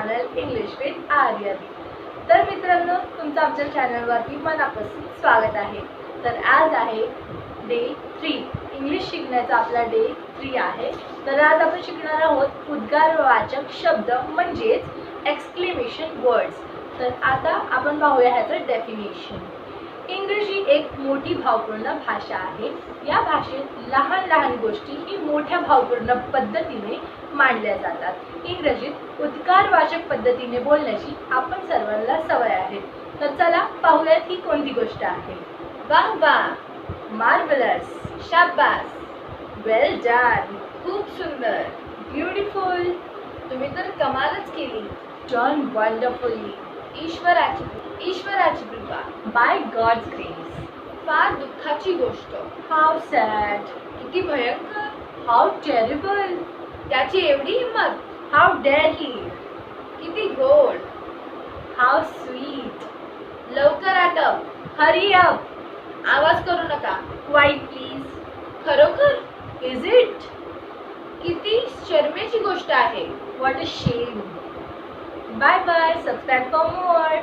Channel English with Aryan. तर मित्रांनो, तुमचं आमच्या चॅनलवरती मनापासून स्वागत आहे। तर आज आहे डे 3, इंग्लिश शिकण्याचा आपला डे 3 आहे। तर आज आपण शिकणार आहोत उद्गारवाचक शब्द म्हणजेच एक्सक्लेमेशन वर्ड्स। तर आता आपण पाहूया ह्याचं डेफिनेशन। इंग्रजी एक मोठी भावपूर्ण भाषा आहे। या भाषेत लहान लहान गोष्टी ही मोठ्या भावपूर्ण पद्धतीने मांडल्या जातात। इंग्रजीत उद्गारवाचक पद्धतीने बोलण्याची आपण सर्वांना सवय आहे। तर चला पाहूयात ही कोणती गोष्ट आहे। वाह वाह, मार्वलस, शाबास, वेल डन, खूप सुंदर, ब्युटिफुल, तुम्ही तर कमालच केली, डन वंडरफुली, ईश्वराची कृपा, बाय गॉड्स ग्रेस, फार दुःखाची गोष्ट, हाऊ सॅड, किती भयंकर, हाऊ टेरिबल, त्याची एवढी हिंमत, हाऊ डेअर ही, किती गोड, हाऊ स्वीट, लवकर आटप, हरी अप, आवाज करू नका, क्वाइट प्लीज, खरोखर, इज इट, किती शर्मेची गोष्ट आहे, what a shame. Bye bye, subscribe for more.